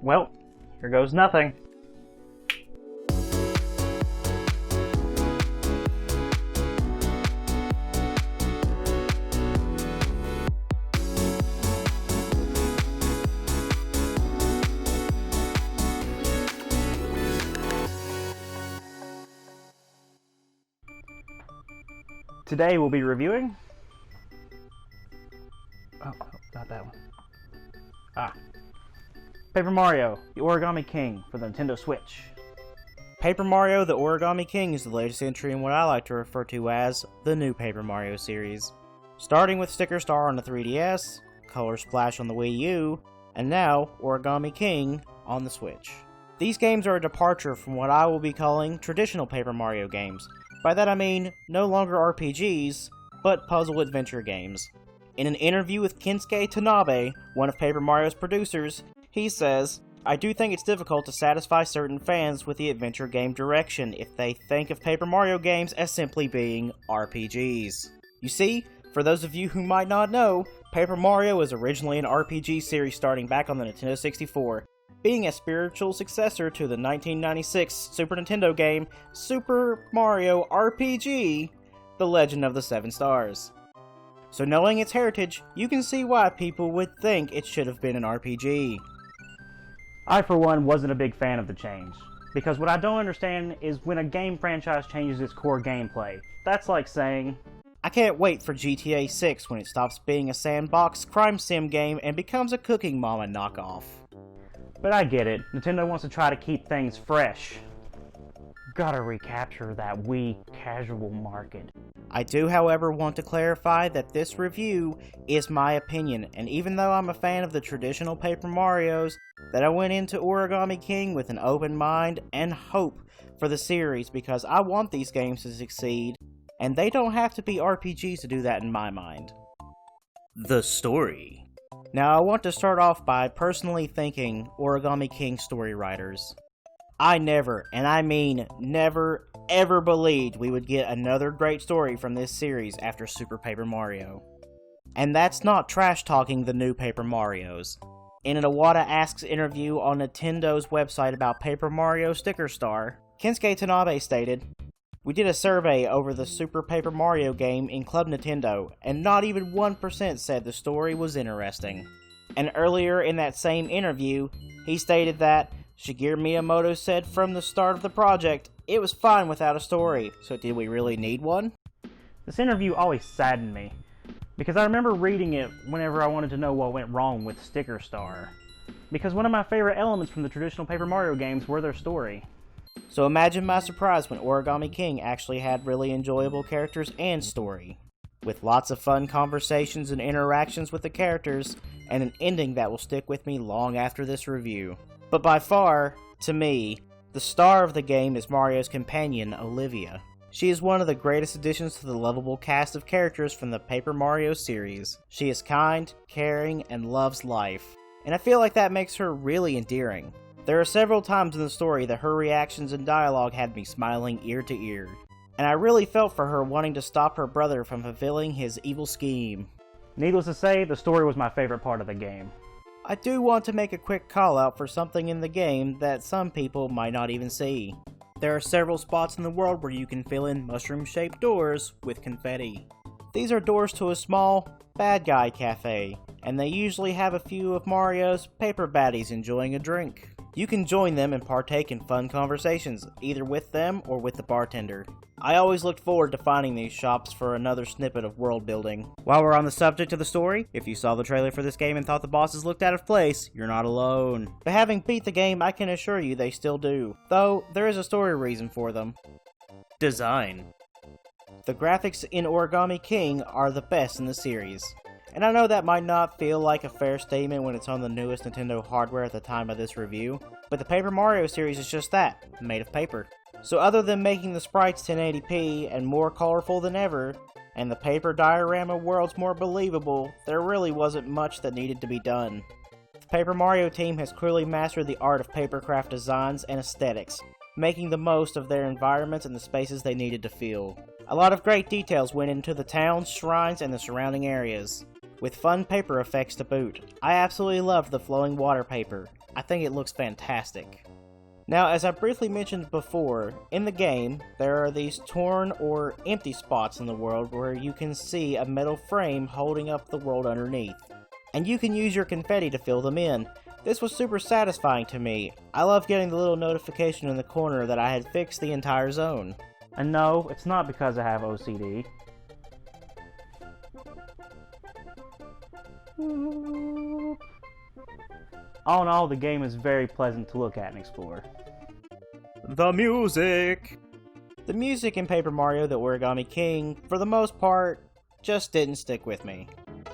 Well, here goes nothing. Today we'll be reviewing... Oh, not that one. Paper Mario, the Origami King for the Nintendo Switch. Paper Mario the Origami King is the latest entry in what I like to refer to as the new Paper Mario series. Starting with Sticker Star on the 3DS, Color Splash on the Wii U, and now Origami King on the Switch. These games are a departure from what I will be calling traditional Paper Mario games. By that I mean no longer RPGs, but puzzle adventure games. In an interview with Kensuke Tanabe, one of Paper Mario's producers, he says, "I do think it's difficult to satisfy certain fans with the adventure game direction if they think of Paper Mario games as simply being RPGs. You see, for those of you who might not know, Paper Mario was originally an RPG series starting back on the Nintendo 64, being a spiritual successor to the 1996 Super Nintendo game Super Mario RPG: The Legend of the Seven Stars. So knowing its heritage, you can see why people would think it should have been an RPG. I, for one, wasn't a big fan of the change, because what I don't understand is when a game franchise changes its core gameplay. That's like saying, I can't wait for GTA 6 when it stops being a sandbox crime sim game and becomes a Cooking Mama knockoff. But I get it, Nintendo wants to try to keep things fresh. Gotta recapture that Wii casual market. I do, however, want to clarify that this review is my opinion, and even though I'm a fan of the traditional Paper Marios, that I went into Origami King with an open mind and hope for the series because I want these games to succeed, and they don't have to be RPGs to do that in my mind. The story. Now I want to start off by personally thanking Origami King story writers. I never, and I mean never, ever believed we would get another great story from this series after Super Paper Mario. And that's not trash-talking the new Paper Marios. In an Iwata Asks interview on Nintendo's website about Paper Mario Sticker Star, Kensuke Tanabe stated, "We did a survey over the Super Paper Mario game in Club Nintendo, and not even 1% said the story was interesting." And earlier in that same interview, he stated that Shigeru Miyamoto said from the start of the project, it was fine without a story, so did we really need one? This interview always saddened me, because I remember reading it whenever I wanted to know what went wrong with Sticker Star. Because one of my favorite elements from the traditional Paper Mario games were their story. So imagine my surprise when Origami King actually had really enjoyable characters and story, with lots of fun conversations and interactions with the characters, and an ending that will stick with me long after this review. But by far, to me, the star of the game is Mario's companion, Olivia. She is one of the greatest additions to the lovable cast of characters from the Paper Mario series. She is kind, caring, and loves life, and I feel like that makes her really endearing. There are several times in the story that her reactions and dialogue had me smiling ear to ear, and I really felt for her wanting to stop her brother from fulfilling his evil scheme. Needless to say, the story was my favorite part of the game. I do want to make a quick call out for something in the game that some people might not even see. There are several spots in the world where you can fill in mushroom-shaped doors with confetti. These are doors to a small, bad guy cafe, and they usually have a few of Mario's paper baddies enjoying a drink. You can join them and partake in fun conversations, either with them or with the bartender. I always looked forward to finding these shops for another snippet of world building. While we're on the subject of the story, if you saw the trailer for this game and thought the bosses looked out of place, you're not alone. But having beat the game, I can assure you they still do, though there is a story reason for them. Design. The graphics in Origami King are the best in the series. And I know that might not feel like a fair statement when it's on the newest Nintendo hardware at the time of this review, but the Paper Mario series is just that, made of paper. So other than making the sprites 1080p and more colorful than ever, and the paper diorama worlds more believable, there really wasn't much that needed to be done. The Paper Mario team has clearly mastered the art of papercraft designs and aesthetics, making the most of their environments and the spaces they needed to fill. A lot of great details went into the towns, shrines, and the surrounding areas, with fun paper effects to boot. I absolutely loved the flowing water paper. I think it looks fantastic. Now, as I briefly mentioned before, in the game, there are these torn or empty spots in the world where you can see a metal frame holding up the world underneath. And you can use your confetti to fill them in. This was super satisfying to me. I love getting the little notification in the corner that I had fixed the entire zone. And no, it's not because I have OCD. All in all, the game is very pleasant to look at and explore. The music! The music in Paper Mario The Origami King, for the most part, just didn't stick with me.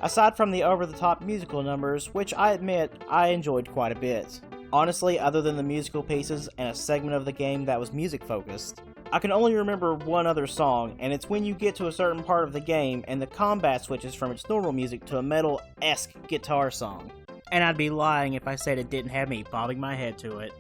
Aside from the over-the-top musical numbers, which I admit I enjoyed quite a bit. Honestly, other than the musical pieces and a segment of the game that was music-focused, I can only remember one other song, and it's when you get to a certain part of the game and the combat switches from its normal music to a metal-esque guitar song. And I'd be lying if I said it didn't have me bobbing my head to it.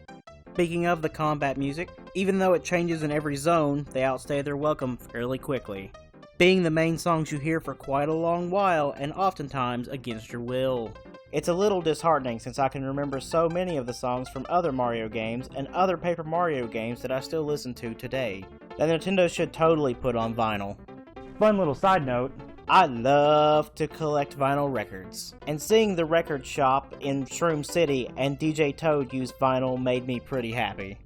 Speaking of the combat music, even though it changes in every zone, they outstay their welcome fairly quickly, being the main songs you hear for quite a long while and oftentimes against your will. It's a little disheartening since I can remember so many of the songs from other Mario games and other Paper Mario games that I still listen to today, that Nintendo should totally put on vinyl. Fun little side note, I love to collect vinyl records, and seeing the record shop in Shroom City and DJ Toad use vinyl made me pretty happy.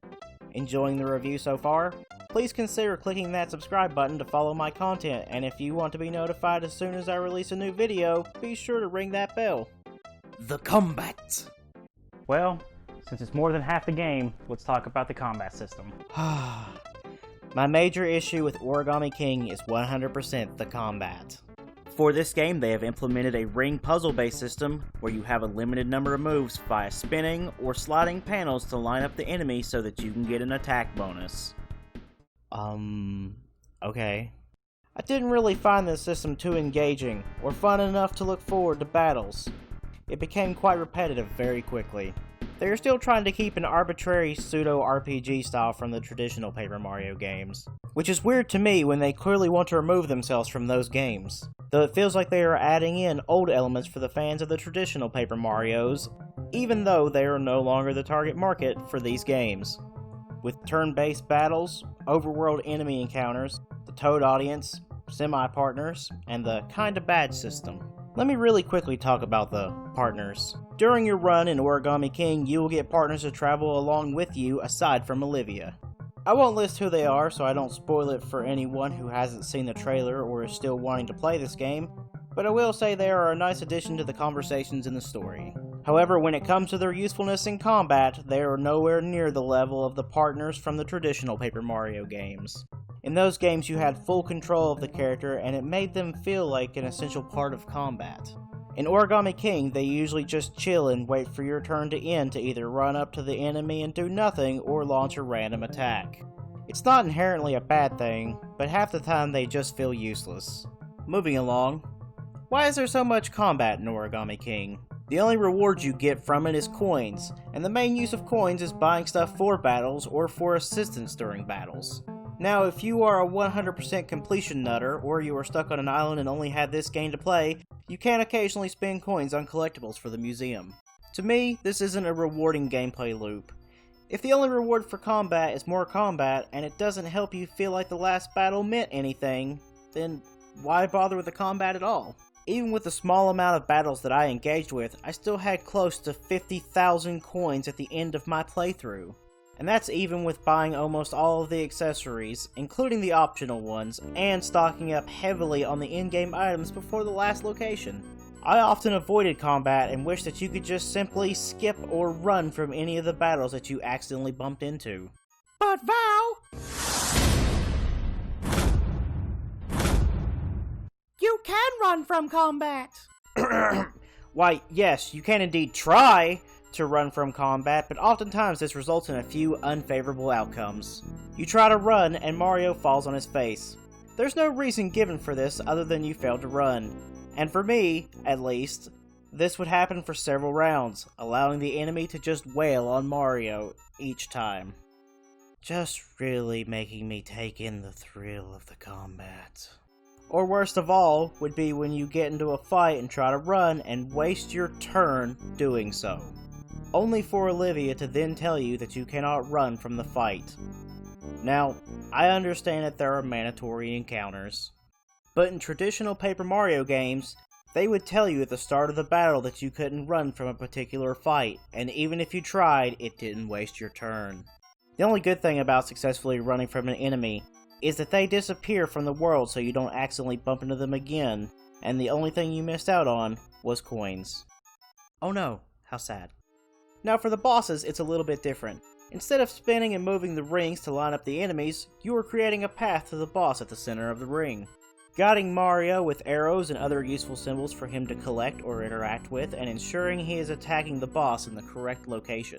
Enjoying the review so far? Please consider clicking that subscribe button to follow my content, and if you want to be notified as soon as I release a new video, be sure to ring that bell. The combat! well, since it's more than half the game, let's talk about the combat system. My major issue with Origami King is 100% the combat. For this game, they have implemented a ring puzzle-based system where you have a limited number of moves via spinning or sliding panels to line up the enemy so that you can get an attack bonus. Okay. I didn't really find this system too engaging or fun enough to look forward to battles. It became quite repetitive very quickly. They are still trying to keep an arbitrary pseudo-RPG style from the traditional Paper Mario games, which is weird to me when they clearly want to remove themselves from those games, though it feels like they are adding in old elements for the fans of the traditional Paper Marios, even though they are no longer the target market for these games. With turn-based battles, overworld enemy encounters, the Toad audience, semi-partners, and the kinda badge system. Let me really quickly talk about the partners. During your run in Origami King, you will get partners to travel along with you aside from Olivia. I won't list who they are so I don't spoil it for anyone who hasn't seen the trailer or is still wanting to play this game, but I will say they are a nice addition to the conversations in the story. However, when it comes to their usefulness in combat, they are nowhere near the level of the partners from the traditional Paper Mario games. In those games you had full control of the character and it made them feel like an essential part of combat. In Origami King, they usually just chill and wait for your turn to end to either run up to the enemy and do nothing or launch a random attack. It's not inherently a bad thing, but half the time they just feel useless. Moving along. Why is there so much combat in Origami King? The only reward you get from it is coins, and the main use of coins is buying stuff for battles or for assistance during battles. Now, if you are a 100% completion nutter, or you are stuck on an island and only had this game to play, you can occasionally spend coins on collectibles for the museum. To me, this isn't a rewarding gameplay loop. If the only reward for combat is more combat, and it doesn't help you feel like the last battle meant anything, then why bother with the combat at all? Even with the small amount of battles that I engaged with, I still had close to 50,000 coins at the end of my playthrough. And that's even with buying almost all of the accessories, including the optional ones, and stocking up heavily on the in-game items before the last location. I often avoided combat and wished that you could just simply skip or run from any of the battles that you accidentally bumped into. But Val! You can run from combat! Why, yes, you can indeed try to run from combat, but oftentimes this results in a few unfavorable outcomes. You try to run, and Mario falls on his face. There's no reason given for this other than you failed to run. And for me, at least, this would happen for several rounds, allowing the enemy to just wail on Mario each time. Just really making me take in the thrill of the combat. Or worst of all, would be when you get into a fight and try to run and waste your turn doing so. only for Olivia to then tell you that you cannot run from the fight. Now, I understand that there are mandatory encounters, but in traditional Paper Mario games, they would tell you at the start of the battle that you couldn't run from a particular fight, and even if you tried, it didn't waste your turn. The only good thing about successfully running from an enemy is that they disappear from the world so you don't accidentally bump into them again, and the only thing you missed out on was coins. Oh no, how sad. Now for the bosses, it's a little bit different. Instead of spinning and moving the rings to line up the enemies, you are creating a path to the boss at the center of the ring, guiding Mario with arrows and other useful symbols for him to collect or interact with, and ensuring he is attacking the boss in the correct location.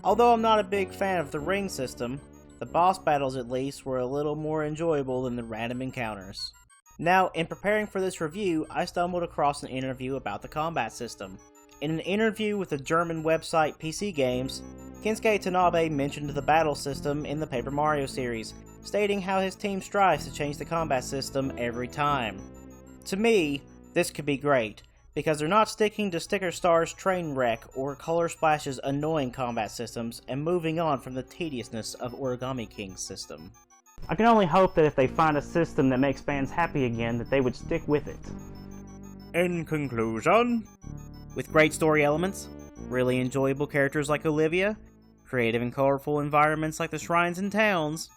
Although I'm not a big fan of the ring system, the boss battles at least were a little more enjoyable than the random encounters. Now, in preparing for this review, I stumbled across an interview about the combat system. In an interview with the German website PC Games, Kensuke Tanabe mentioned the battle system in the Paper Mario series, stating how his team strives to change the combat system every time. To me, this could be great, because they're not sticking to Sticker Star's train wreck or Color Splash's annoying combat systems and moving on from the tediousness of Origami King's system. I can only hope that if they find a system that makes fans happy again, that they would stick with it. In conclusion, with great story elements, really enjoyable characters like Olivia, creative and colorful environments like the shrines and towns,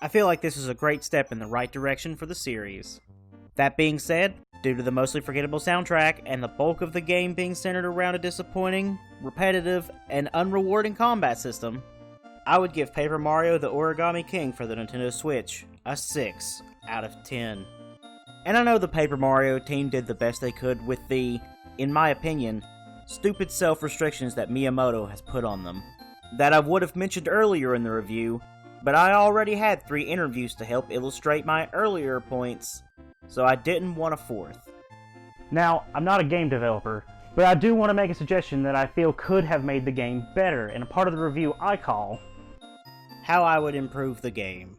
I feel like this is a great step in the right direction for the series. That being said, due to the mostly forgettable soundtrack and the bulk of the game being centered around a disappointing, repetitive, and unrewarding combat system, I would give Paper Mario the Origami King for the Nintendo Switch a 6 out of 10. And I know the Paper Mario team did the best they could with the, in my opinion, stupid self-restrictions that Miyamoto has put on them, that I would have mentioned earlier in the review, but I already had 3 interviews to help illustrate my earlier points, so I didn't want a 4th. Now, I'm not a game developer, but I do want to make a suggestion that I feel could have made the game better in a part of the review I call How I Would Improve the Game.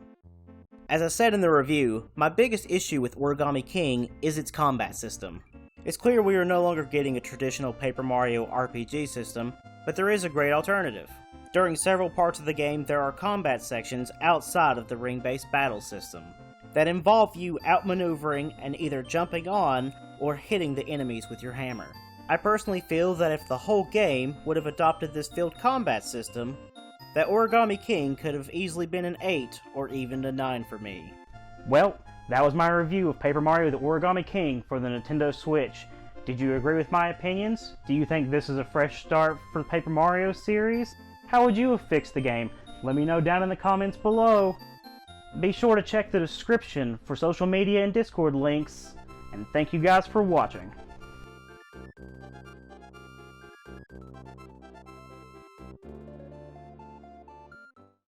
As I said in the review, my biggest issue with Origami King is its combat system. It's clear we are no longer getting a traditional Paper Mario RPG system, but there is a great alternative. During several parts of the game, there are combat sections outside of the ring-based battle system that involve you outmaneuvering and either jumping on or hitting the enemies with your hammer. I personally feel that if the whole game would have adopted this field combat system, that Origami King could have easily been an 8 or even a 9 for me. Well, that was my review of Paper Mario the Origami King for the Nintendo Switch. Did you agree with my opinions? Do you think this is a fresh start for the Paper Mario series? How would you have fixed the game? Let me know down in the comments below. Be sure to check the description for social media and Discord links, and thank you guys for watching.